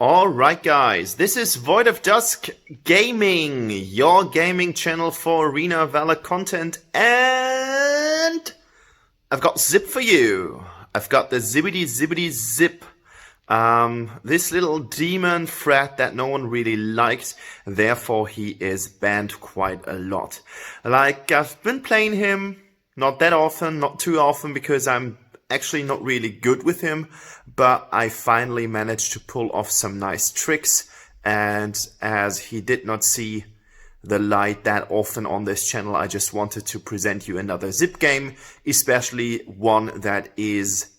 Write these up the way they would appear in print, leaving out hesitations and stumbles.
Alright guys, this is Void of Dusk Gaming, your gaming channel for Arena of Valor content, and I've got Zip for you. I've got the zibbity zip. This little demon threat that no one really likes, therefore he is banned quite a lot. Like, I've been playing him, not that often, not too often, because I'm actually not really good with him, but I finally managed to pull off some nice tricks, and as he did not see the light that often on this channel, I just wanted to present you another Zip game, especially one that is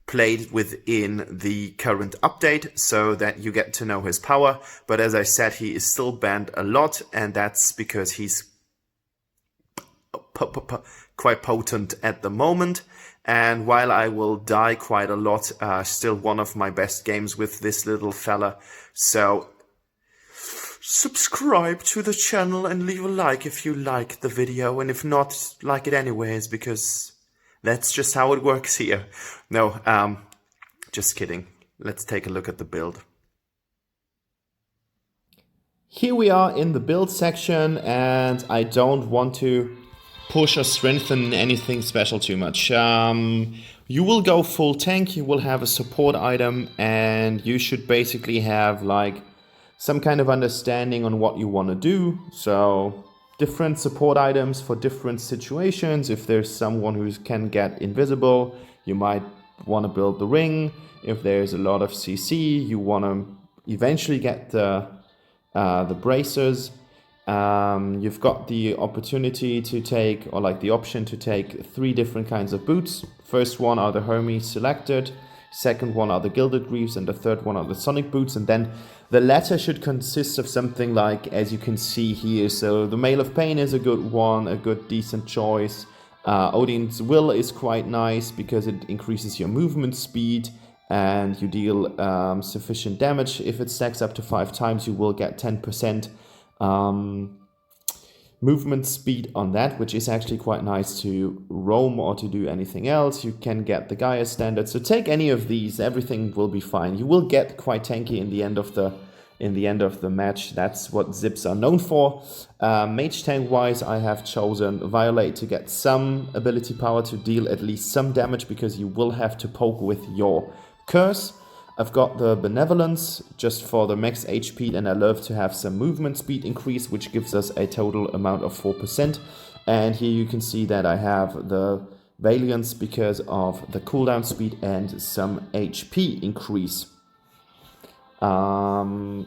played within the current update so that you get to know his power. But as I said, he is still banned a lot, and that's because he's quite potent at the moment. And while I will die quite a lot, still one of my best games with this little fella. So subscribe to the channel and leave a like if you like the video, and if not, like it anyways, because that's just how it works here. No, just kidding. Let's take a look at the build. Here we are in the build section, and I don't want to push or strengthen anything special too much. You will go full tank, you will have a support item, and you should basically have like some kind of understanding on what you want to do. So different support items for different situations. If there's someone who can get invisible, you might want to build the ring. If there's a lot of CC, you want to eventually get the bracers. You've got the opportunity to take, or like the option to take, 3 different kinds of boots. First one are the Hermes selected, second one are the Gilded Greaves, and the third one are the Sonic boots. And then the latter should consist of something like, as you can see here, so the Mail of Pain is a good one, a good decent choice. Odin's Will is quite nice because it increases your movement speed and you deal sufficient damage. If it stacks up to 5 times, you will get 10% movement speed on that, which is actually quite nice to roam or to do anything else. You can get the Gaia standard, so take any of these, everything will be fine. You will get quite tanky in the end of the match. That's what Zips are known for. Mage tank wise, I have chosen Violate to get some ability power to deal at least some damage, because you will have to poke with your curse. I've got the Benevolence just for the max HP, and I love to have some movement speed increase, which gives us a total amount of 4%. And here you can see that I have the Valiance because of the cooldown speed and some HP increase. Enchantment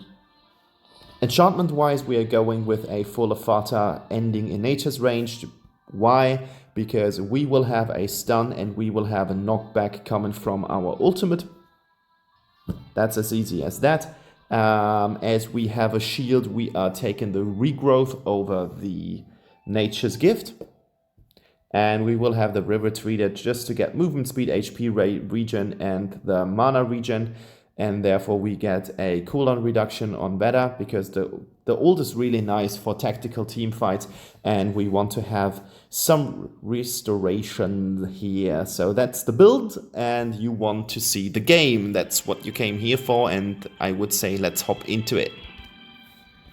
wise, we are going with a Full of Fata ending in Nature's Range. Why? Because we will have a stun and we will have a knockback coming from our ultimate. That's as easy as that. As we have a shield, we are taking the regrowth over the Nature's Gift. And we will have the River treated just to get movement speed, HP regen, and the mana regen. And therefore we get a cooldown reduction on Veda, because the ult is really nice for tactical team fights, and we want to have some restoration here. So that's the build, and you want to see the game. That's what you came here for, and I would say let's hop into it.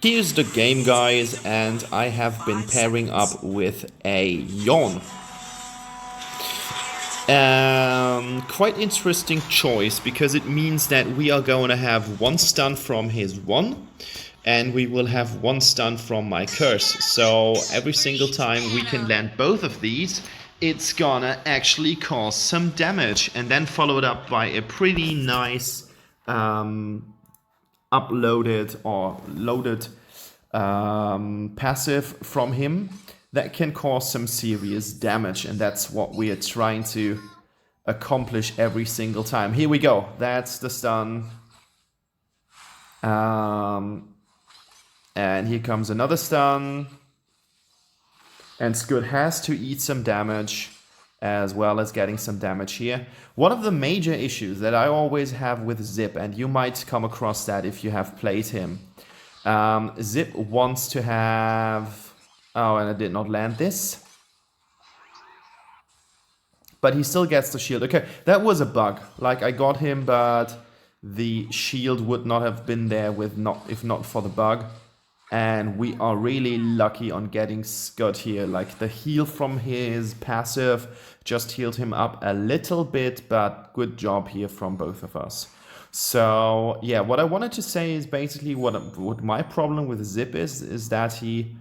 Here's the game, guys, and I have been pairing up with a Yawn. Quite interesting choice, because it means that we are going to have 1 stun from his 1, and we will have 1 stun from my curse. So every single time we can land both of these, it's gonna actually cause some damage, and then followed up by a pretty nice uploaded or loaded passive from him that can cause some serious damage, and that's what we are trying to accomplish every single time. Here we go. That's the stun. And here comes another stun. And Scud has to eat some damage, as well as getting some damage here. One of the major issues that I always have with Zip, and you might come across that if you have played him. Zip wants to have... Oh, and I did not land this. But he still gets the shield. Okay, that was a bug. Like, I got him, but the shield would not have been there if not for the bug. And we are really lucky on getting Scott here. Like, the heal from his passive just healed him up a little bit, but good job here from both of us. So yeah, what I wanted to say is basically what my problem with Zip is that he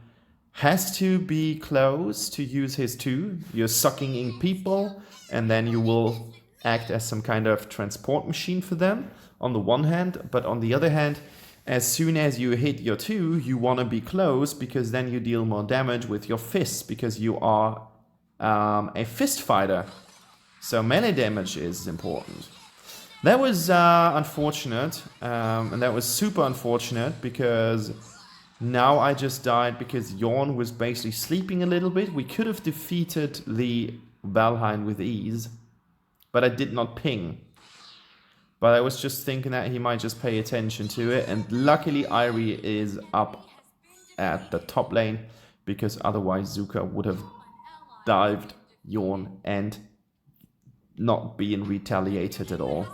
has to be close to use his 2. You're sucking in people, and then you will act as some kind of transport machine for them on the one hand, but on the other hand, as soon as you hit your 2, you want to be close, because then you deal more damage with your fists, because you are a fist fighter. So melee damage is important. That was unfortunate, and that was super unfortunate, because now I just died because Yawn was basically sleeping a little bit. We could have defeated the Valheim with ease, but I did not ping. But I was just thinking that he might just pay attention to it. And luckily Irie is up at the top lane, because otherwise Zuka would have dived Yawn and not been retaliated at all.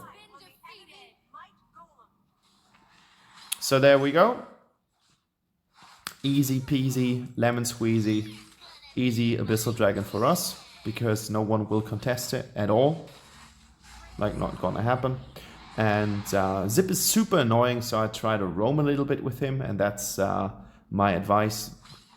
So there we go. Easy peasy, lemon squeezy, easy Abyssal Dragon for us, because no one will contest it at all. Like, not gonna happen. And Zip is super annoying, so I try to roam a little bit with him, and that's my advice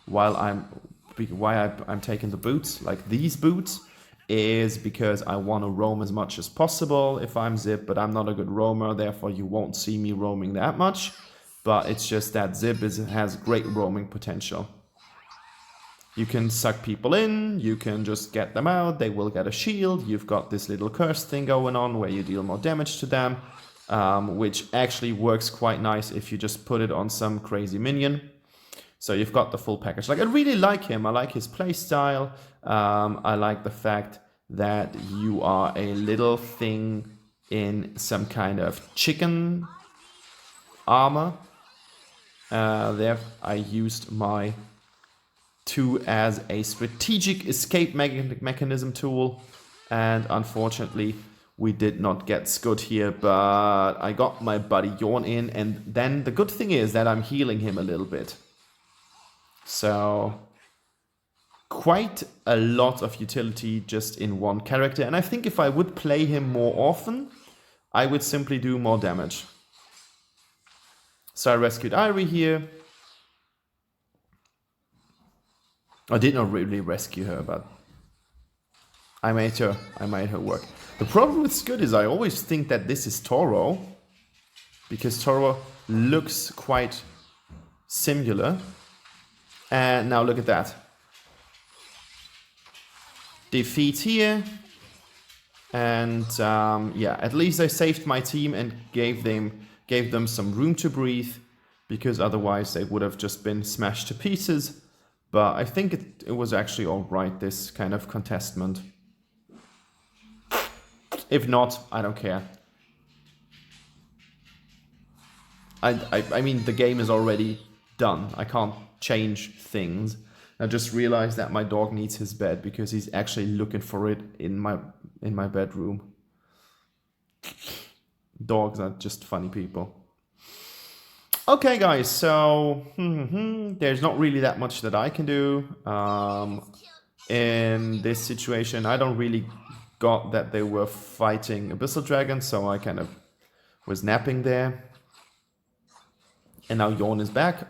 why I'm taking the boots. Like, these boots is because I want to roam as much as possible if I'm Zip, but I'm not a good roamer, therefore you won't see me roaming that much. But it's just that Zip has great roaming potential. You can suck people in, you can just get them out, they will get a shield, you've got this little curse thing going on where you deal more damage to them, which actually works quite nice if you just put it on some crazy minion. So you've got the full package. Like, I really like him, I like his playstyle, I like the fact that you are a little thing in some kind of chicken armor. There I used my 2 as a strategic escape mechanism tool, and unfortunately we did not get Scud here, but I got my buddy Yawn in, and then the good thing is that I'm healing him a little bit. So quite a lot of utility just in one character, and I think if I would play him more often, I would simply do more damage. So I rescued Irie here. I did not really rescue her, but I made her work. The problem with Scud is I always think that this is Toro, because Toro looks quite similar. And now look at that. Defeat here. And yeah, at least I saved my team and gave them some room to breathe, because otherwise they would have just been smashed to pieces. But I think it was actually alright, this kind of contestment. If not, I don't care. I mean, the game is already done. I can't change things. I just realized that my dog needs his bed, because he's actually looking for it in my bedroom. Dogs are just funny people. Okay, guys, so there's not really that much that I can do in this situation. I don't really got that they were fighting Abyssal Dragons, so I kind of was napping there. And now Yawn is back.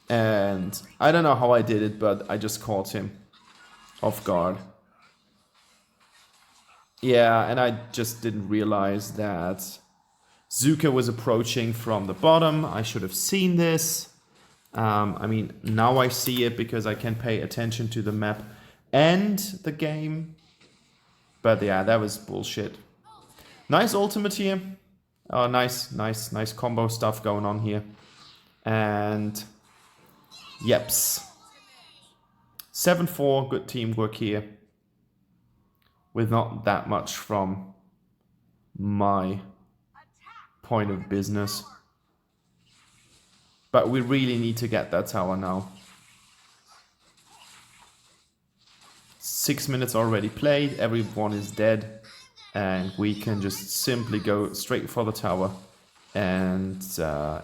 And I don't know how I did it, but I just caught him off guard. Yeah, and I just didn't realize that Zuka was approaching from the bottom. I should have seen this. I mean, now I see it because I can pay attention to the map and the game. But yeah, that was bullshit. Nice ultimate here. Oh, nice combo stuff going on here. And yeps. 7-4, good teamwork here. With not that much from my point of business. But we really need to get that tower now. 6 minutes already played, everyone is dead. and we can just simply go straight for the tower, and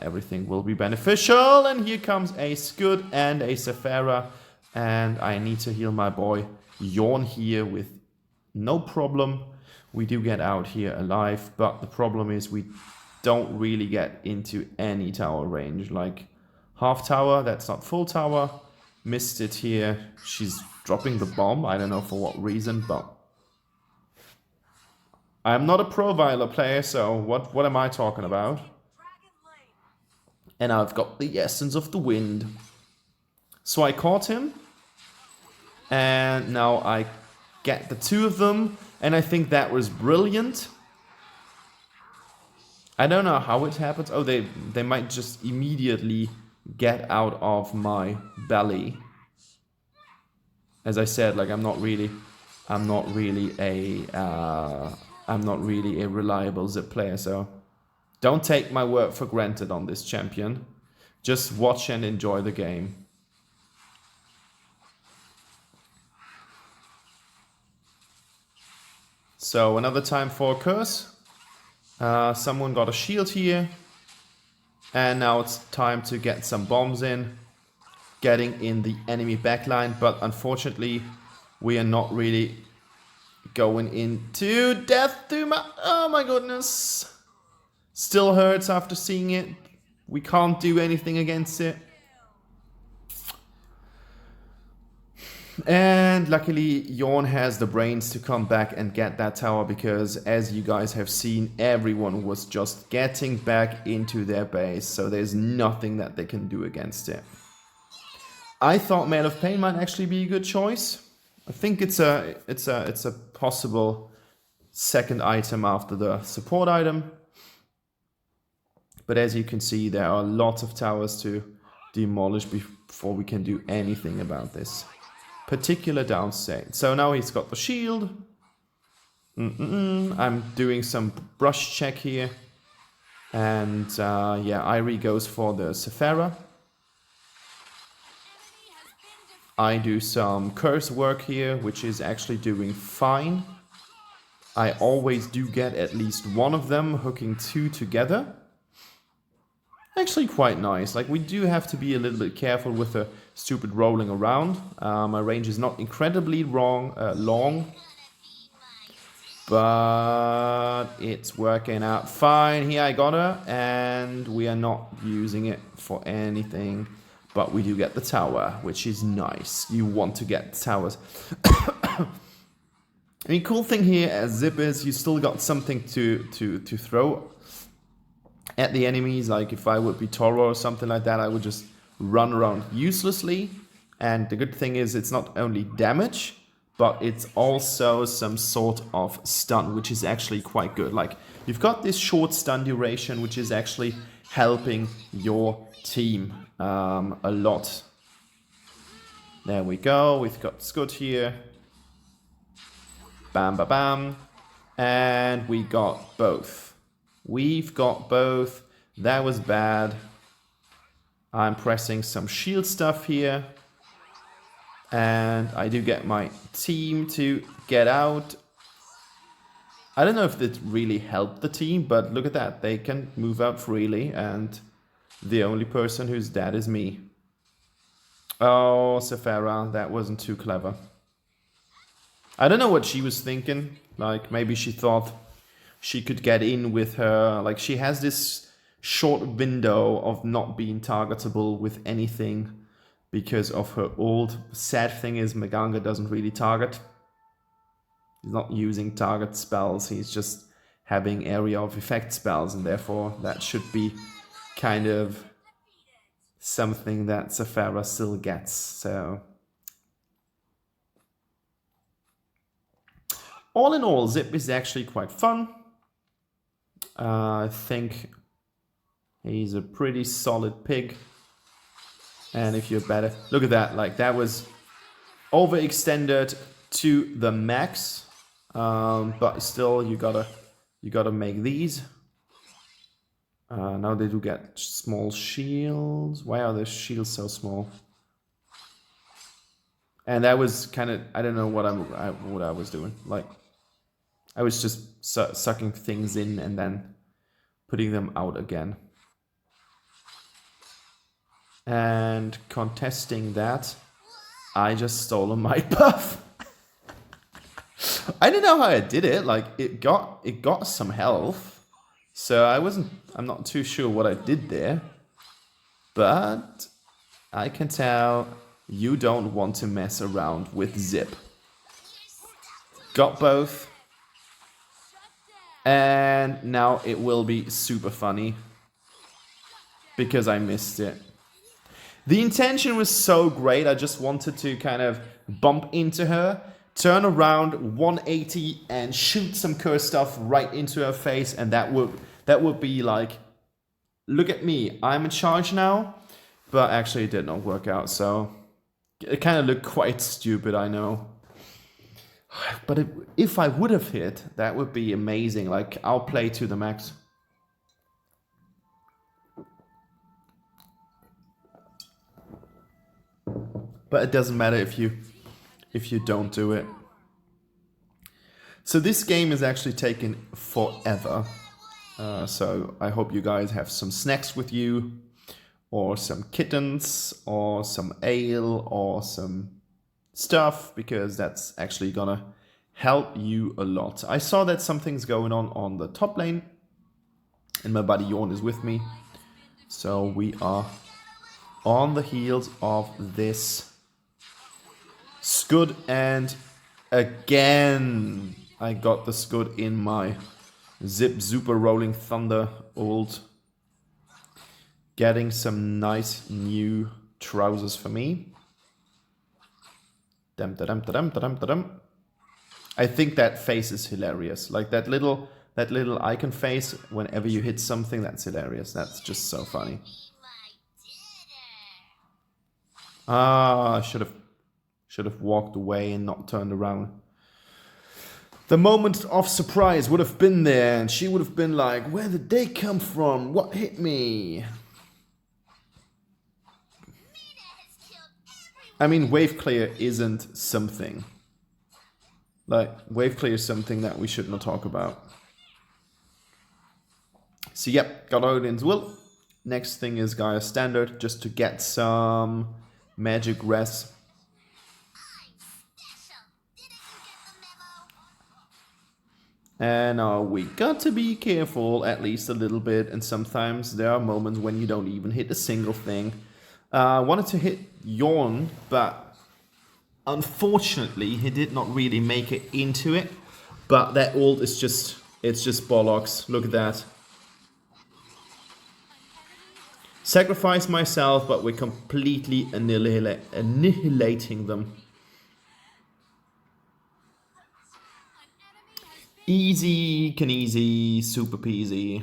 everything will be beneficial. And here comes a Scud and a Sephara, and I need to heal my boy Yawn here with no problem. We do get out here alive, but the problem is we don't really get into any tower range. Like half tower, that's not full tower. Missed it here. She's dropping the bomb. I don't know for what reason, but I'm not a pro Viola player, so what am I talking about? And I've got the essence of the wind. So I caught him, and now I get the two of them, and I think that was brilliant. I don't know how it happens. Oh, they might just immediately get out of my belly. As I said, like I'm not really a reliable Zip player, so don't take my word for granted on this champion. Just watch and enjoy the game. So another time for a curse. Someone got a shield here. And now it's time to get some bombs in. Getting in the enemy backline. But unfortunately, we are not really going into death to my... Oh my goodness. Still hurts after seeing it. We can't do anything against it. And luckily, Yawn has the brains to come back and get that tower, because as you guys have seen, everyone was just getting back into their base, so there's nothing that they can do against it. I thought Mail of Pain might actually be a good choice. I think it's a possible second item after the support item. But as you can see, there are lots of towers to demolish before we can do anything about this particular downside. So now he's got the shield. I'm doing some brush check here. And yeah, Irie goes for the Sephara. I do some curse work here, which is actually doing fine. I always do get at least one of them, hooking two together. Actually quite nice. Like, we do have to be a little bit careful with the stupid rolling around. My range is not incredibly long, but it's working out fine. Here I got her, and we are not using it for anything, but we do get the tower, which is nice. You want to get towers. I mean, cool thing here as Zip is you still got something to throw at the enemies. Like if I would be Toro or something like that, I would just run around uselessly. And the good thing is it's not only damage, but it's also some sort of stun, which is actually quite good. Like you've got this short stun duration, which is actually helping your team a lot. There we go. We've got Scud here. Bam, bam, bam. And we got both. We've got both. That was bad. I'm pressing some shield stuff here. And I do get my team to get out. I don't know if that really helped the team, but look at that. They can move out freely, and the only person who's dead is me. Oh, Sephara, that wasn't too clever. I don't know what she was thinking. Like, maybe she thought she could get in with her. Like, she has this short window of not being targetable with anything because of her ult. Sad thing is, Maganga doesn't really target. He's not using target spells. He's just having area of effect spells, and therefore that should be kind of something that Sephara still gets. So all in all, Zip is actually quite fun. I think he's a pretty solid pig. And if you're better, look at that, like that was overextended to the max. But still, you gotta make these. Now they do get small shields. Why are the shields so small? And that was kind of, I don't know what I was doing. Like, I was just sucking things in and then putting them out again. And contesting that, I just stole a might buff. I don't know how I did it. Like it got some health. So I'm not too sure what I did there. But I can tell you don't want to mess around with Zip. Got both. And now it will be super funny because I missed it. The intention was so great. I just wanted to kind of bump into her, turn around 180 and shoot some curse stuff right into her face, and that would be like, look at me, I'm in charge now. But actually it did not work out, so it kind of looked quite stupid, I know. But if I would have hit, that would be amazing. Like, I'll play to the max. But it doesn't matter if you don't do it. So this game is actually taking forever. So I hope you guys have some snacks with you, or some kittens, or some ale, or some stuff, because that's actually gonna help you a lot. I saw that something's going on the top lane, and my buddy Jorn is with me. So we are on the heels of this Scud, and again I got the Scud in my Zip Super Rolling Thunder ult. Getting some nice new trousers for me. Dum da dum da dum da dum da dum. I think that face is hilarious. Like that little icon face whenever you hit something, that's hilarious. That's just so funny. Ah, I should have walked away and not turned around. The moment of surprise would have been there, and she would have been like, where did they come from? What hit me? I mean, wave clear isn't something. Like, wave clear is something that we should not talk about. So yep, got Odin's Will. Next thing is Gaia Standard, just to get some magic res. And we got to be careful at least a little bit, and sometimes there are moments when you don't even hit a single thing. Wanted to hit Jorn, but unfortunately he did not really make it into it. But that ult is it's just bollocks. Look at that. Sacrifice myself, but we're completely annihilating them. Easy, can easy, super peasy.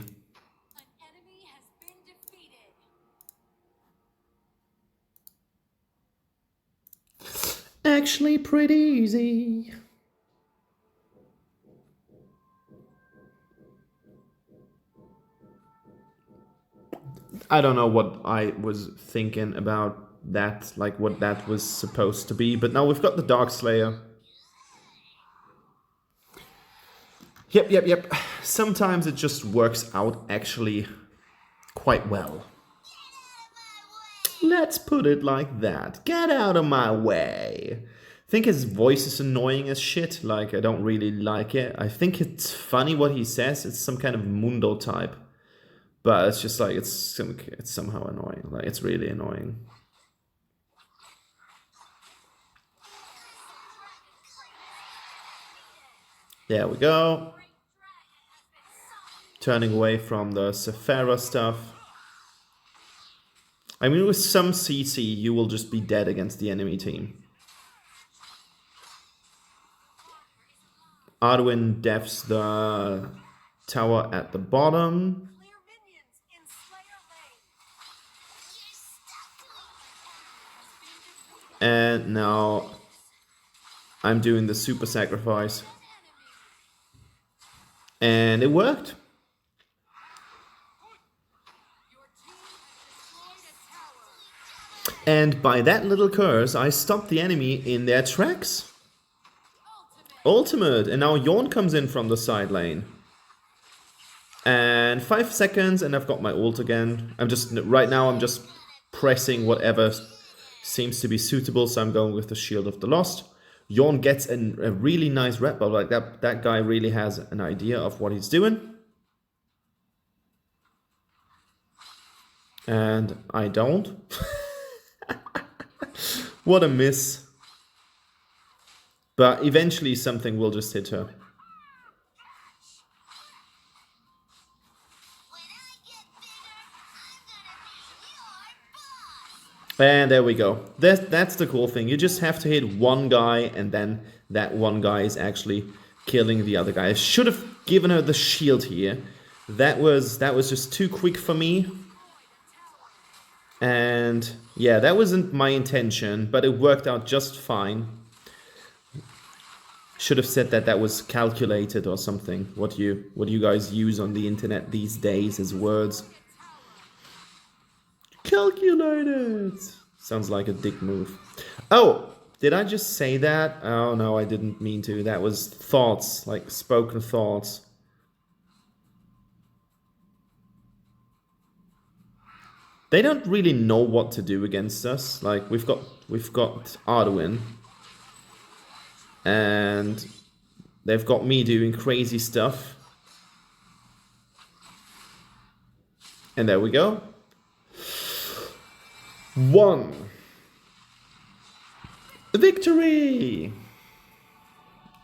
Actually pretty easy. I don't know what I was thinking about that, like what that was supposed to be, but now we've got the Dark Slayer. Yep. Sometimes it just works out actually quite well. Let's put it like that. Get out of my way. I think his voice is annoying as shit. Like, I don't really like it. I think it's funny what he says. It's some kind of Mundo type. But it's just like, it's somehow annoying. Like, it's really annoying. There we go. Turning away from the Sephara stuff. I mean, with some CC, you will just be dead against the enemy team. Arduin defs the tower at the bottom. And now I'm doing the super sacrifice. And it worked. And by that little curse, I stopped the enemy in their tracks. ultimate, and now Yawn comes in from the side lane. And 5 seconds, and I've got my ult again. Right now I'm just pressing whatever seems to be suitable, so I'm going with the Shield of the Lost. Yawn gets a really nice red buff, like that guy really has an idea of what he's doing. And I don't. What a miss. But eventually something will just hit her. And there we go. That's the cool thing. You just have to hit one guy, and then that one guy is actually killing the other guy. I should have given her the shield here. That was just too quick for me. And yeah, that wasn't my intention, but it worked out just fine. Should have said that was calculated or something. What you guys use on the internet these days as words. Calculated. Sounds like a dick move. Oh, did I just say that? Oh no, I didn't mean to. That was thoughts, like spoken thoughts. They don't really know what to do against us. Like we've got Arduin, and they've got me doing crazy stuff. And there we go. 1. Victory!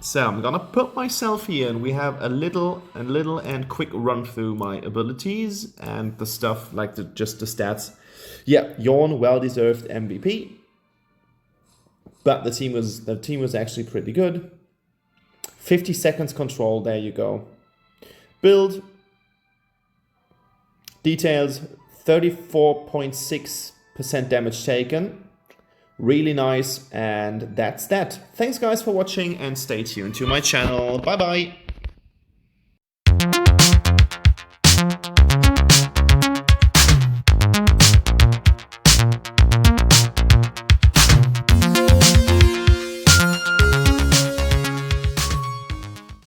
So I'm gonna put myself here, and we have a little and quick run through my abilities and the stuff, like just the stats. Yeah, Yawn, well-deserved MVP. But the team was actually pretty good. 50 seconds control, there you go. Build. Details, 34.6% damage taken. Really nice, and that's that. Thanks guys for watching, and stay tuned to my channel. Bye bye.